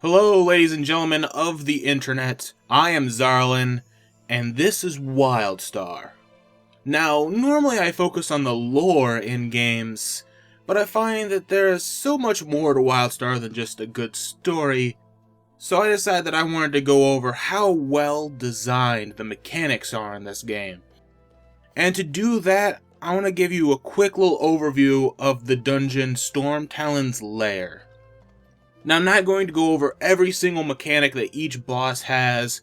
Hello, ladies and gentlemen of the internet. I am Zaralin, and this is Wildstar. Now, normally I focus on the lore in games, but I find that there is so much more to Wildstar than just a good story, so I decided that I wanted to go over how well designed the mechanics are in this game. And to do that, I want to give you a quick little overview of the dungeon Stormtalon's Lair. Now, I'm not going to go over every single mechanic that each boss has,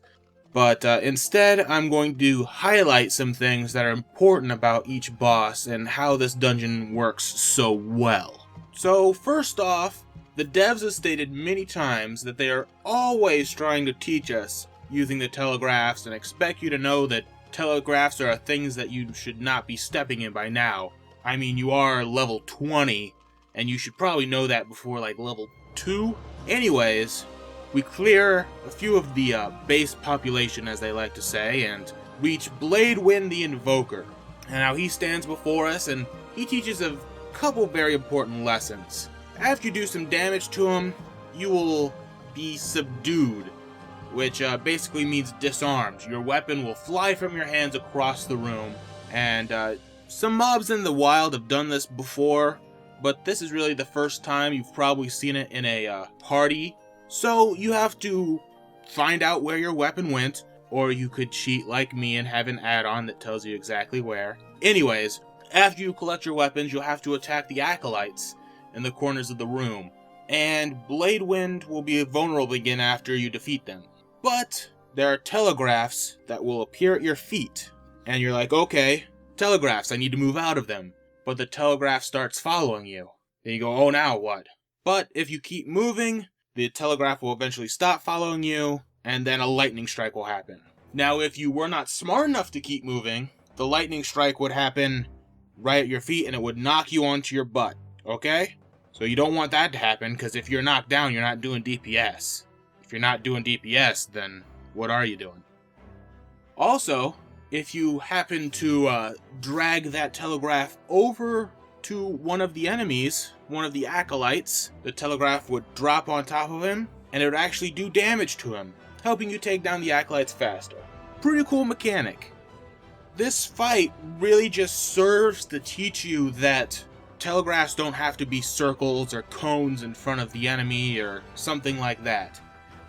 but instead I'm going to highlight some things that are important about each boss and how this dungeon works so well. So first off, the devs have stated many times that they are always trying to teach us using the telegraphs and expect you to know that telegraphs are things that you should not be stepping in by now. I mean, you are level 20, and you should probably know that before like level 2. Anyways, we clear a few of the base population, as they like to say, and reach Bladewind the Invoker. And now he stands before us, and he teaches a couple very important lessons. After you do some damage to him, you will be subdued, which basically means disarmed. Your weapon will fly from your hands across the room, and some mobs in the wild have done this before, but this is really the first time you've probably seen it in a party. So you have to find out where your weapon went, or you could cheat like me and have an add-on that tells you exactly where. Anyways, after you collect your weapons, you'll have to attack the acolytes in the corners of the room, and Bladewind will be vulnerable again after you defeat them. But there are telegraphs that will appear at your feet, and you're like, okay, telegraphs, I need to move out of them. But the telegraph starts following you. Then you go, oh, now what? But if you keep moving, the telegraph will eventually stop following you, and then a lightning strike will happen. Now, if you were not smart enough to keep moving, the lightning strike would happen right at your feet, and it would knock you onto your butt, okay? So you don't want that to happen, because if you're knocked down, you're not doing DPS. If you're not doing DPS, then what are you doing? Also, if you happen to drag that telegraph over to one of the enemies, one of the acolytes, the telegraph would drop on top of him, and it would actually do damage to him, helping you take down the acolytes faster. Pretty cool mechanic. This fight really just serves to teach you that telegraphs don't have to be circles or cones in front of the enemy or something like that.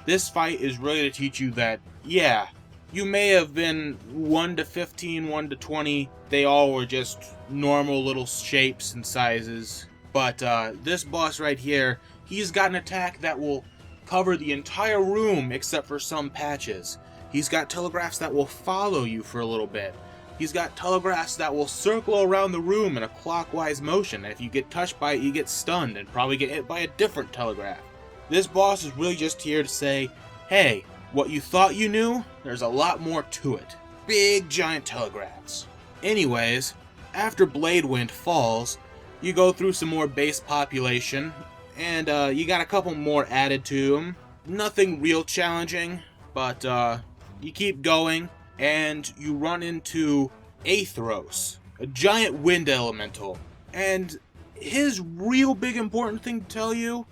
This fight is really to teach you that, yeah, you may have been 1 to 15, 1 to 20. They all were just normal little shapes and sizes. But this boss right here, he's got an attack that will cover the entire room except for some patches. He's got telegraphs that will follow you for a little bit. He's got telegraphs that will circle around the room in a clockwise motion. If you get touched by it, you get stunned and probably get hit by a different telegraph. This boss is really just here to say, hey, what you thought you knew, there's a lot more to it. Big giant telegraphs. Anyways, after Bladewind falls, you go through some more base population, and you got a couple more added to them. Nothing real challenging, but you keep going, and you run into Aethros, a giant wind elemental. And his real big important thing to tell you,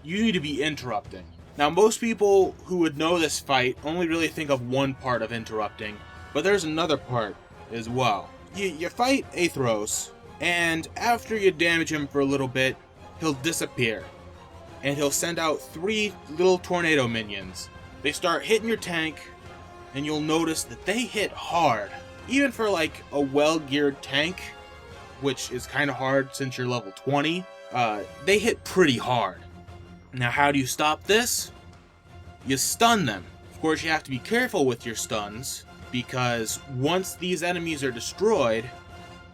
you need to be interrupting. Now, most people who would know this fight only really think of one part of interrupting, but there's another part as well. You fight Aethros, and after you damage him for a little bit, he'll disappear. And he'll send out 3 little tornado minions. They start hitting your tank, and you'll notice that they hit hard. Even for like a well-geared tank, which is kind of hard since you're level 20, they hit pretty hard. Now, how do you stop this? You stun them. Of course, you have to be careful with your stuns, because once these enemies are destroyed,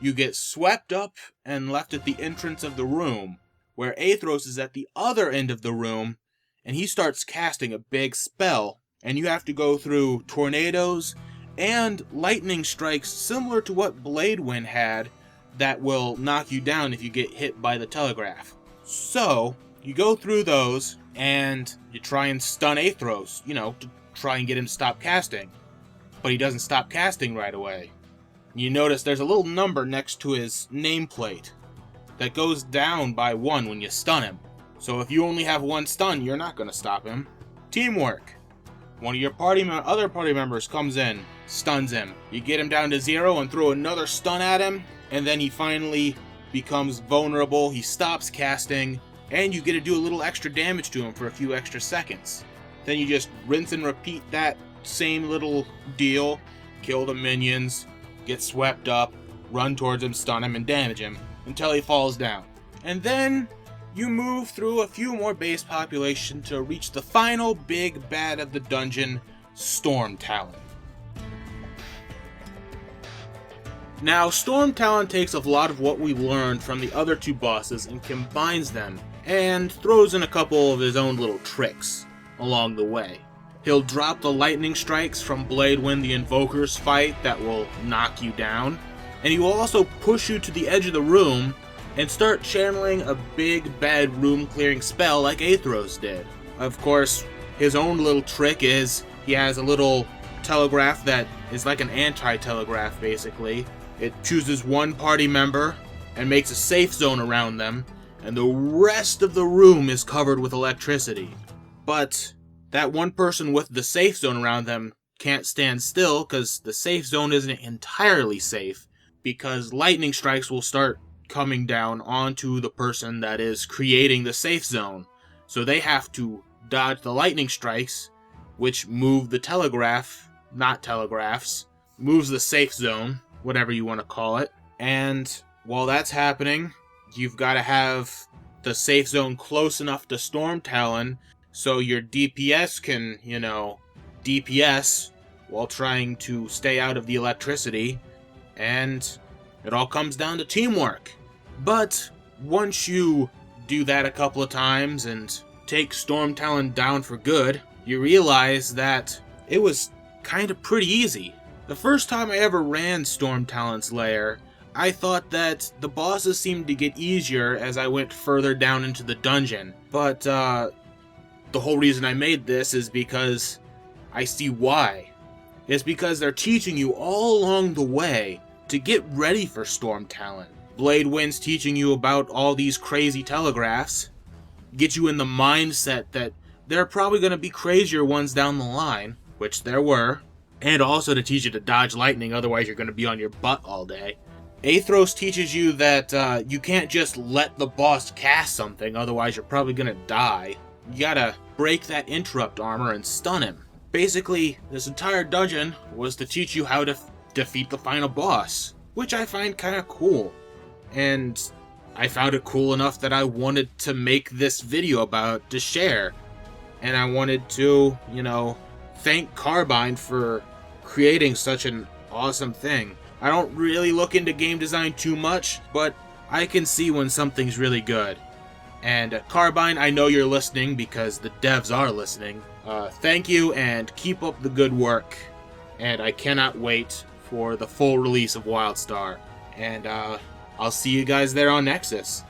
you get swept up and left at the entrance of the room, where Aethros is at the other end of the room, and he starts casting a big spell, and you have to go through tornadoes and lightning strikes similar to what Bladewind had that will knock you down if you get hit by the telegraph. So, you go through those, and you try and stun Aethros, to try and get him to stop casting. But he doesn't stop casting right away. You notice there's a little number next to his nameplate that goes down by 1 when you stun him. So if you only have one stun, you're not going to stop him. Teamwork. One of your other party members comes in, stuns him. You get him down to 0 and throw another stun at him, and then he finally becomes vulnerable. He stops casting, and you get to do a little extra damage to him for a few extra seconds. Then you just rinse and repeat that same little deal. Kill the minions, get swept up, run towards him, stun him, and damage him until he falls down. And then you move through a few more base population to reach the final big bad of the dungeon, Stormtalon. Now, Stormtalon takes a lot of what we learned from the other two bosses and combines them, and throws in a couple of his own little tricks along the way. He'll drop the lightning strikes from Bladewind the Invoker's fight that will knock you down, and he will also push you to the edge of the room and start channeling a big bad room clearing spell like Athros did. Of course, his own little trick is he has a little telegraph that is like an anti-telegraph basically. It chooses one party member and makes a safe zone around them, and the rest of the room is covered with electricity. But that one person with the safe zone around them can't stand still because the safe zone isn't entirely safe, because lightning strikes will start coming down onto the person that is creating the safe zone. So they have to dodge the lightning strikes, which move the telegraph, not telegraphs, moves the safe zone, whatever you want to call it. And while that's happening, you've got to have the safe zone close enough to Stormtalon so your DPS can, DPS while trying to stay out of the electricity. And it all comes down to teamwork. But once you do that a couple of times and take Stormtalon down for good, you realize that it was kind of pretty easy. The first time I ever ran Stormtalon's Lair, I thought that the bosses seemed to get easier as I went further down into the dungeon. But the whole reason I made this is because I see why. It's because they're teaching you all along the way to get ready for Stormtalon. Bladewind's teaching you about all these crazy telegraphs, get you in the mindset that there are probably going to be crazier ones down the line, which there were, and also to teach you to dodge lightning, otherwise you're going to be on your butt all day. Athros teaches you that you can't just let the boss cast something, otherwise you're probably going to die. You gotta break that interrupt armor and stun him. Basically, this entire dungeon was to teach you how to defeat the final boss, which I find kind of cool. And I found it cool enough that I wanted to make this video about to share. And I wanted to, thank Carbine for creating such an awesome thing. I don't really look into game design too much, but I can see when something's really good. And Carbine, I know you're listening because the devs are listening. Thank you and keep up the good work. And I cannot wait for the full release of Wildstar. And I'll see you guys there on Nexus.